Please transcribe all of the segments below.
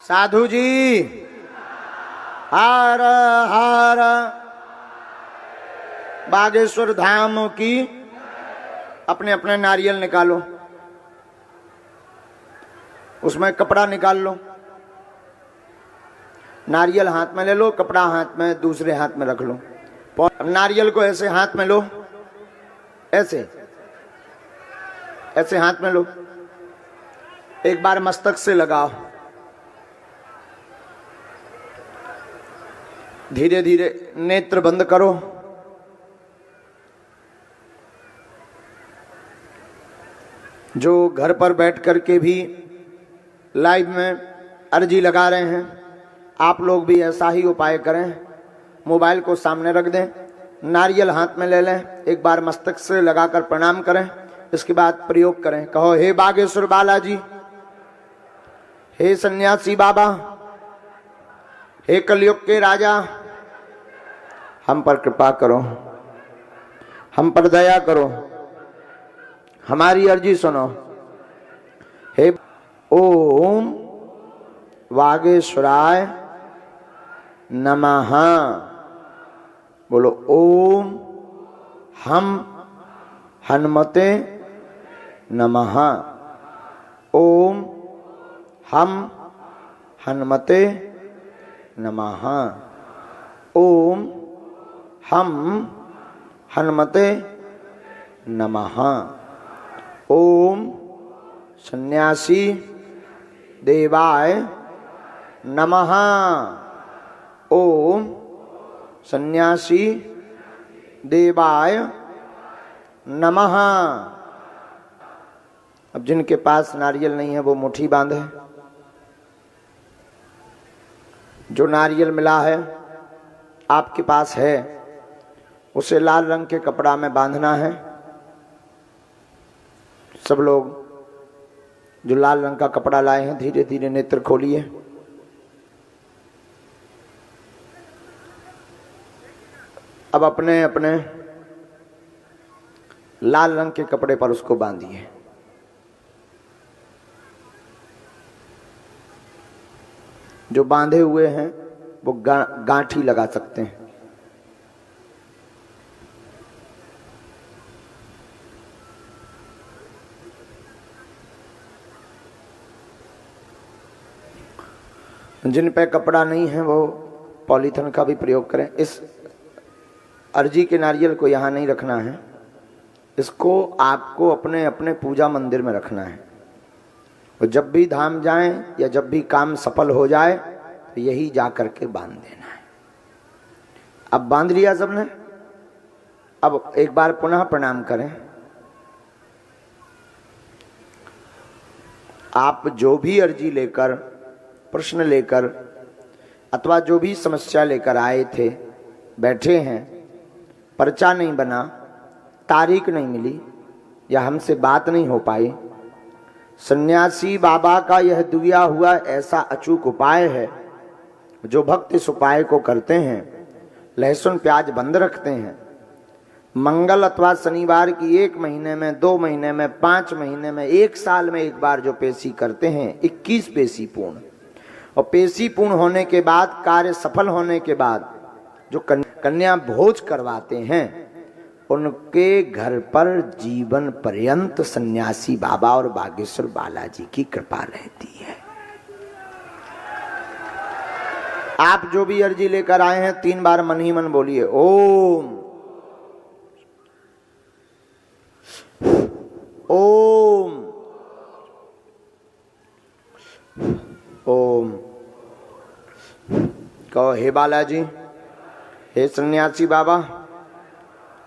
साधु जी हर हर बागेश्वर धाम की। अपने अपने नारियल निकालो, उसमें कपड़ा निकाल लो। नारियल हाथ में ले लो, कपड़ा हाथ में दूसरे हाथ में रख लो। नारियल को ऐसे हाथ में लो, ऐसे ऐसे हाथ में लो। एक बार मस्तक से लगाओ, धीरे धीरे नेत्र बंद करो। जो घर पर बैठ करके भी लाइव में अर्जी लगा रहे हैं, आप लोग भी ऐसा ही उपाय करें। मोबाइल को सामने रख दें, नारियल हाथ में ले लें, एक बार मस्तक से लगाकर प्रणाम करें। इसके बाद प्रयोग करें, कहो हे बागेश्वर बालाजी, हे सन्यासी बाबा, हे कलयुग के राजा, हम पर कृपा करो, हम पर दया करो, हमारी अर्जी सुनो। हे ओम वागेश्वराय नमः। बोलो ओम हम हनुमते नमः। ओम हम हनुमते नमः। ओम हम हनुमते नमः। ओम सन्यासी देवाय नमः। ओम सन्यासी देवाय नमः। अब जिनके पास नारियल नहीं है वो मुट्ठी बांधे। जो नारियल मिला है आपके पास है, उसे लाल रंग के कपड़ा में बांधना है। सब लोग जो लाल रंग का कपड़ा लाए हैं धीरे धीरे नेत्र खोलिए। अब अपने अपने लाल रंग के कपड़े पर उसको बांधिए। जो बांधे हुए हैं वो गांठी लगा सकते हैं। जिन पे कपड़ा नहीं है वो पॉलीथिन का भी प्रयोग करें। इस अर्जी के नारियल को यहाँ नहीं रखना है, इसको आपको अपने अपने पूजा मंदिर में रखना है। और जब भी धाम जाएं या जब भी काम सफल हो जाए तो यही जा करके बांध देना है। अब बांध लिया सबने, अब एक बार पुनः प्रणाम करें। आप जो भी अर्जी लेकर, प्रश्न लेकर अथवा जो भी समस्या लेकर आए थे, बैठे हैं, पर्चा नहीं बना, तारीख नहीं मिली या हमसे बात नहीं हो पाई, सन्यासी बाबा का यह दिया हुआ ऐसा अचूक उपाय है। जो भक्त इस उपाय को करते हैं, लहसुन प्याज बंद रखते हैं, मंगल अथवा शनिवार की 1 महीने में, 2 महीने में, 5 महीने में, 1 साल में एक बार जो पेशी करते हैं, 21 पेशी पूर्ण, और पेशी पूर्ण होने के बाद, कार्य सफल होने के बाद जो कन्या भोज करवाते हैं, उनके घर पर जीवन पर्यंत सन्यासी बाबा और बागेश्वर बालाजी की कृपा रहती है। आप जो भी अर्जी लेकर आए हैं 3 बार मन ही मन बोलिए ओम ओम ओम। कहो हे बालाजी, हे सन्यासी बाबा,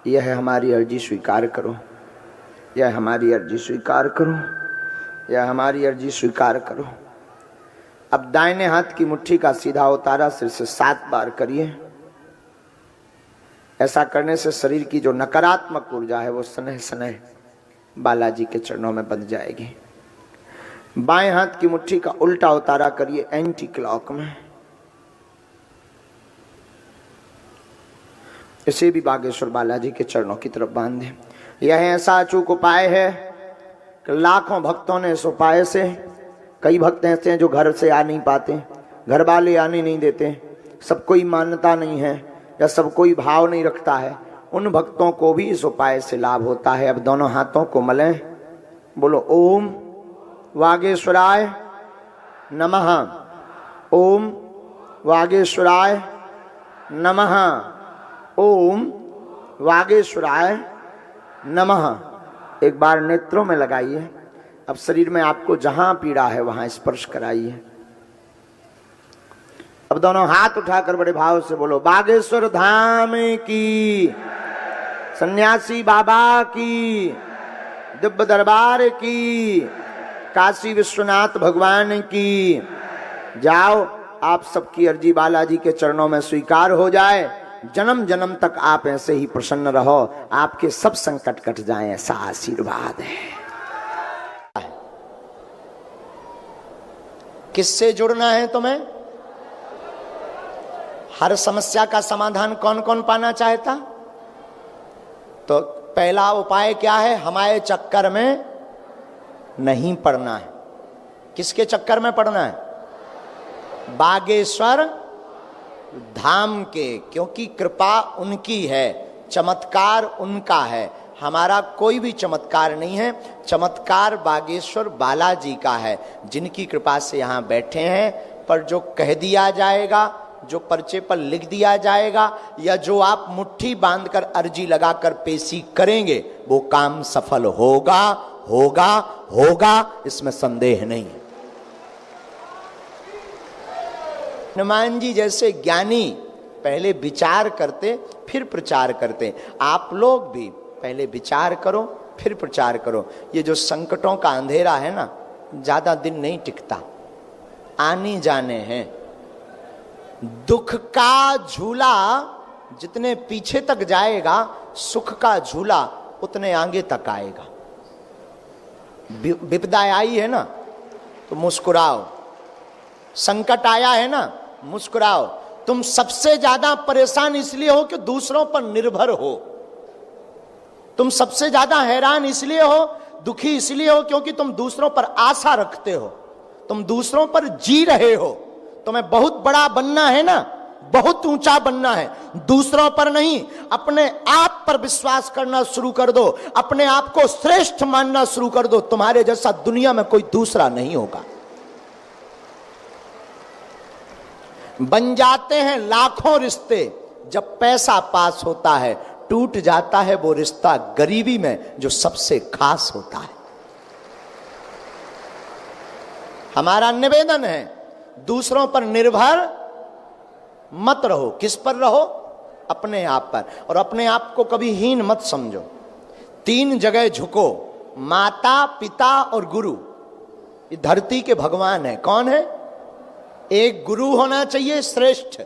यह हमारी अर्जी स्वीकार करो, यह हमारी अर्जी स्वीकार करो, यह हमारी अर्जी स्वीकार करो। अब दाहिने हाथ की मुट्ठी का सीधा उतारा सिर से 7 बार करिए। ऐसा करने से शरीर की जो नकारात्मक ऊर्जा है वो सनह सनह बालाजी के चरणों में बंध जाएगी। बाएं हाथ की मुट्ठी का उल्टा उतारा करिए एंटी क्लॉक में। इसे भी बागेश्वर बालाजी के चरणों की तरफ बांध दें। यह ऐसा अचूक उपाय है कि लाखों भक्तों ने इस उपाय से, कई भक्त ऐसे हैं जो घर से आ नहीं पाते, घर वाले आने नहीं देते, सब कोई मान्यता नहीं है या सब कोई भाव नहीं रखता है, उन भक्तों को भी इस उपाय से लाभ होता है। अब दोनों हाथों को मलें, बोलो ओम वागेश्वराय नमः, ओम वागेश्वराय नमः, ओम वागेश्वराय नमः। एक बार नेत्रों में लगाइए। अब शरीर में आपको जहां पीड़ा है वहां स्पर्श कराइए। अब दोनों हाथ उठाकर बड़े भाव से बोलो बागेश्वर धाम की, सन्यासी बाबा की, दिव्य दरबार की, काशी विश्वनाथ भगवान की। जाओ, आप सबकी अर्जी बालाजी के चरणों में स्वीकार हो जाए। जन्म जन्म तक आप ऐसे ही प्रसन्न रहो, आपके सब संकट कट जाएं, ऐसा आशीर्वाद है। किससे जुड़ना है तुम्हें? हर समस्या का समाधान कौन कौन पाना चाहता? तो पहला उपाय क्या है? हमारे चक्कर में नहीं पड़ना है। किसके चक्कर में पड़ना है? बागेश्वर धाम के, क्योंकि कृपा उनकी है, चमत्कार उनका है, हमारा कोई भी चमत्कार नहीं है। चमत्कार बागेश्वर बालाजी का है, जिनकी कृपा से यहाँ बैठे हैं। पर जो कह दिया जाएगा, जो पर्चे पर लिख दिया जाएगा, या जो आप मुट्ठी बांधकर अर्जी लगाकर पेशी करेंगे, वो काम सफल होगा होगा होगा, इसमें संदेह नहीं है। हनुमान जी जैसे ज्ञानी पहले विचार करते फिर प्रचार करते। आप लोग भी पहले विचार करो फिर प्रचार करो। ये जो संकटों का अंधेरा है ना, ज्यादा दिन नहीं टिकता, आने जाने हैं। दुख का झूला जितने पीछे तक जाएगा, सुख का झूला उतने आगे तक आएगा। विपदा आई है ना तो मुस्कुराओ, संकट आया है ना मुस्कुराओ। तुम सबसे ज्यादा परेशान इसलिए हो कि दूसरों पर निर्भर हो। तुम सबसे ज्यादा हैरान इसलिए हो, दुखी इसलिए हो क्योंकि तुम दूसरों पर आशा रखते हो, तुम दूसरों पर जी रहे हो। तुम्हें बहुत बड़ा बनना है ना, बहुत ऊंचा बनना है, दूसरों पर नहीं, अपने आप पर विश्वास करना शुरू कर दो, अपने आप को श्रेष्ठ मानना शुरू कर दो। तुम्हारे जैसा दुनिया में कोई दूसरा नहीं होगा। बन जाते हैं लाखों रिश्ते, जब पैसा पास होता है टूट जाता है वो रिश्ता गरीबी में जो सबसे खास होता है। हमारा निवेदन है, दूसरों पर निर्भर मत रहो। किस पर रहो? अपने आप पर। और अपने आप को कभी हीन मत समझो। 3 जगह झुको, माता पिता और गुरु। ये धरती के भगवान है। कौन है? एक गुरु होना चाहिए श्रेष्ठ,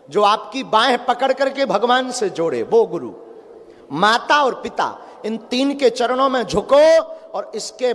जो आपकी बाहें पकड़ करके भगवान से जोड़े, वो गुरु। माता और पिता, इन 3 के चरणों में झुको और इसके